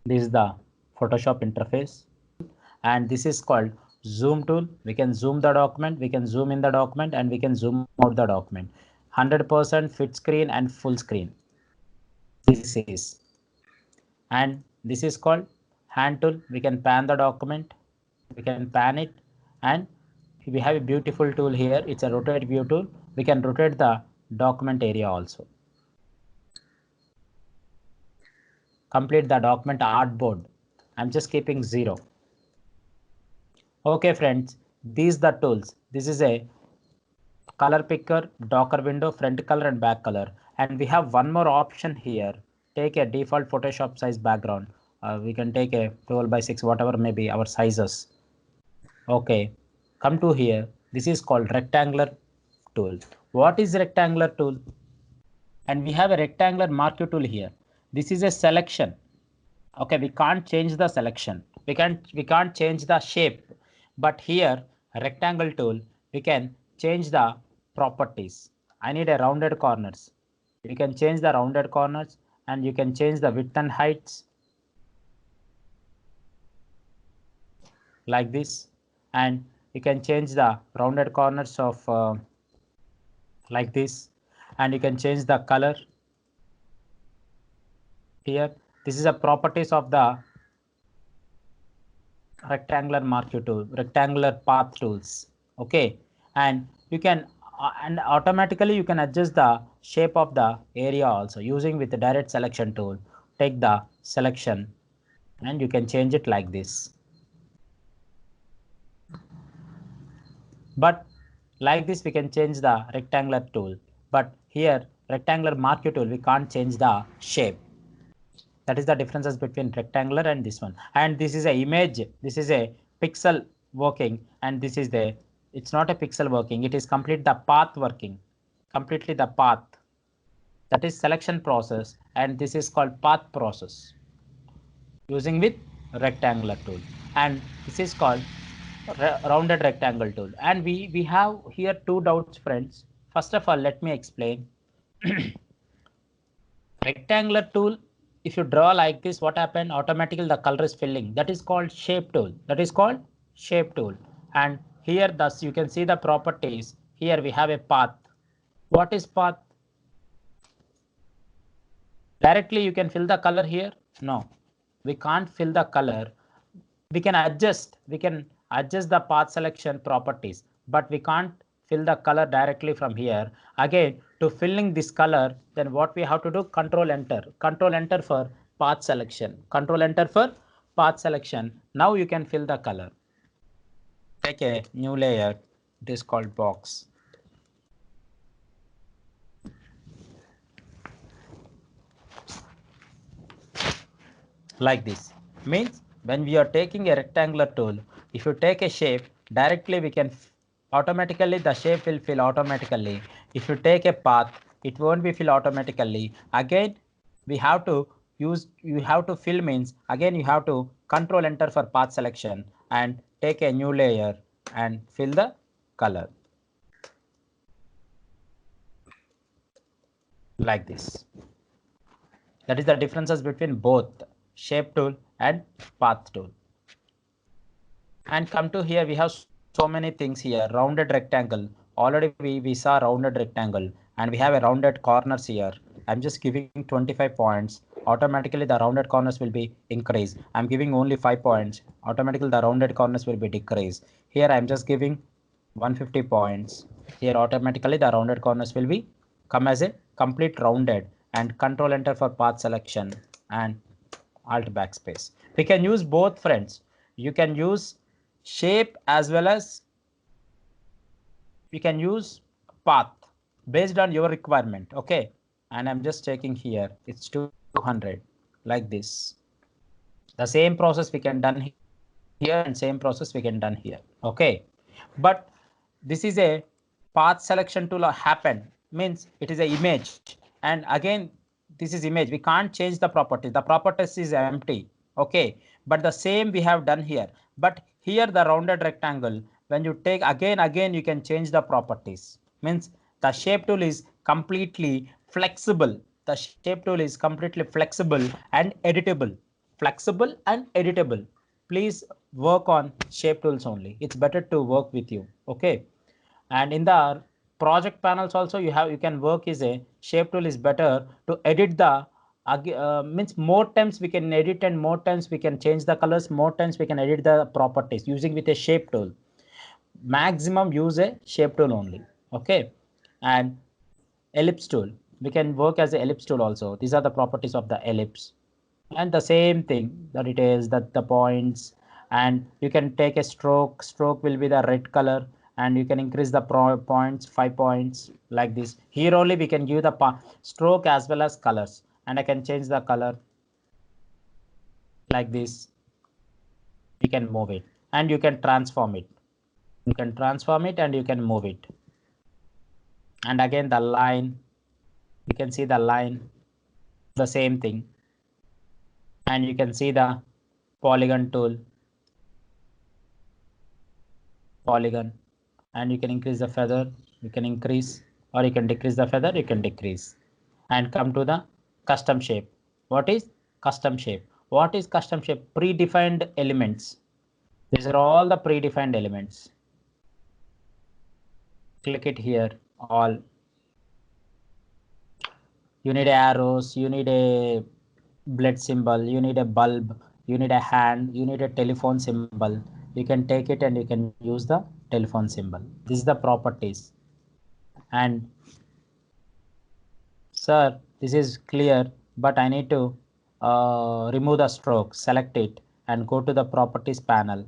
This is the Photoshop interface, and this is called zoom tool. We can zoom the document, we can zoom in the document, and we can zoom out the document. 100% fit screen and full screen. This is, and this is called hand tool. We can pan the document, we can pan it, and we have a beautiful tool here. It's a rotate view tool. We can rotate the document area also. Complete the document artboard. I'm just keeping 0. Okay friends, these the tools. This is a color picker, Docker window, front color and back color. And we have one more option here. Take a default Photoshop size background. We can take a 12 by 6, whatever may be our sizes. Okay, come to here. This is called rectangular tool. What is rectangular tool? And we have a rectangular marquee tool here. This is a selection. Okay, we can't change the selection. We can't change the shape. But here, rectangle tool, we can change the properties. I need a rounded corners. You can change the rounded corners, and you can change the width and heights like this, and you can change the rounded corners of like this, and you can change the color here. This is a properties of the rectangular marquee tool, rectangular path tools. Okay, and you can and automatically you can adjust the shape of the area also using with the direct selection tool. Take the selection and you can change it like this. But like this we can change the rectangular tool, but here rectangular marquee tool we can't change the shape. That is the differences between rectangular and this one. And this is a image, this is a pixel working, and this is the, it's not a pixel working, it is complete the path working, completely the path. That is selection process, and this is called path process using with rectangular tool, and this is called rounded rectangle tool. And we have here two doubts friends. First of all, let me explain. Rectangular tool, if you draw like this, what happened? Automatically the color is filling. That is called shape tool. That is called shape tool. And here thus you can see the properties. Here we have a path. What is path? Directly you can fill the color here. No, we can't fill the color. We can adjust the path selection properties, but we can't fill the color directly from here. Again, to filling this color, then what we have to do? Control enter for path selection, control enter for path selection. Now you can fill the color. Take a new layer, it is called box. Like this means when we are taking a rectangular tool, if you take a shape directly, we can automatically the shape will fill automatically. If you take a path, it won't be fill automatically. Again we have to use, you have to fill means again you have to control enter for path selection and take a new layer and fill the color like this. That is the differences between both shape tool and path tool. And come to here, we have so many things here. Rounded rectangle, already we saw rounded rectangle, and we have a rounded corners here. I'm just giving 25 points. Automatically the rounded corners will be increased. I'm giving only 5 points. Automatically the rounded corners will be decreased. Here I'm just giving 150 points. Here automatically the rounded corners will be come as a complete rounded, and control enter for path selection and alt backspace. We can use both friends. You can use shape as well as you can use path based on your requirement. Okay, and I'm just checking here, it's 200 like this. The same process we can done here and same process we can done here. Okay, but this is a path selection tool happen means it is a image, and again this is image, we can't change the properties is empty. Okay, but the same we have done here, but here the rounded rectangle, when you take again you can change the properties, means the shape tool is completely flexible. The shape tool is completely flexible and editable. flexible and editable. Please work on shape tools only. It's better to work with you. Okay. And in the project panels also you can work is a shape tool is better to edit the means more times we can edit and more times we can change the colors, more times we can edit the properties using with a shape tool. Maximum use a shape tool only. Okay. And ellipse tool, we can work as a ellipse tool also. These are the properties of the ellipse, and the same thing that it is that the points, and you can take a stroke will be the red color, and you can increase the points 5 points like this. Here only we can give the stroke as well as colors, and I can change the color like this. You can move it and you can transform it. You can transform it and you can move it. And again the line, you can see the line, the same thing. And you can see the polygon tool, polygon, and you can increase the feather, you can increase, or you can decrease the feather, you can decrease. And come to the custom shape. What is custom shape? What is custom shape? Predefined elements. These are all the predefined elements. Click it here, all. You need arrows, you need a blood symbol, you need a bulb, you need a hand, you need a telephone symbol. You can take it and you can use the telephone symbol. This is the properties. And sir, this is clear, but I need to remove the stroke. Select it and go to the properties panel.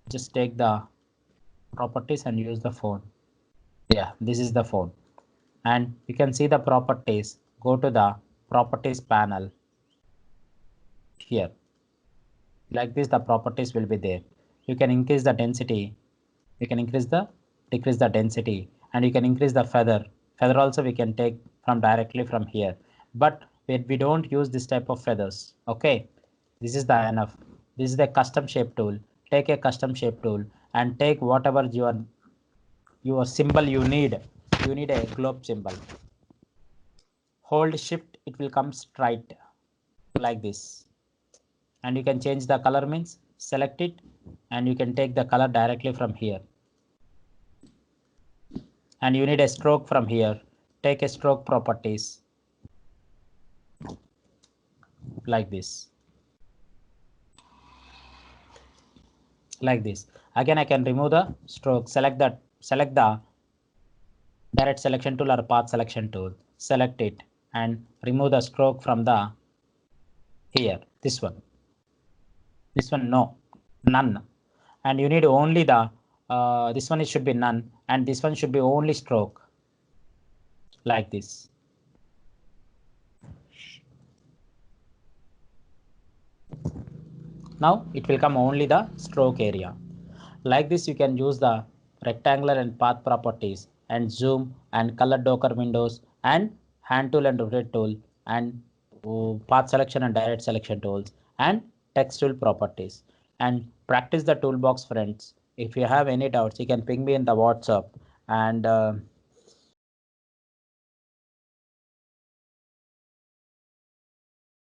Just take the properties and use the phone. Yeah, this is the phone. And you can see the properties. Go to the properties panel here. Like this, the properties will be there. You can increase the density. You can decrease the density, and you can increase the feather. Feather also we can take from directly from here. But we don't use this type of feathers. Okay, this is the enough. This is the custom shape tool. Take a custom shape tool and take whatever your symbol you need. You need a globe symbol. Hold shift, it will come straight like this. And you can change the color, means select it and you can take the color directly from here. And you need a stroke from here. Take a stroke properties like this. Like this. Again, I can remove the stroke. Select the direct selection tool or path selection tool. Select it and remove the stroke from the here. This one. This one, no, none. And you need only the this one, it should be none, and this one should be only stroke like this. Now it will come only the stroke area. Like this, you can use the rectangular and path properties and zoom and color docker windows and hand tool and rotate tool and path selection and direct selection tools and text tool properties. And practice the toolbox, friends. If you have any doubts, you can ping me in the WhatsApp, and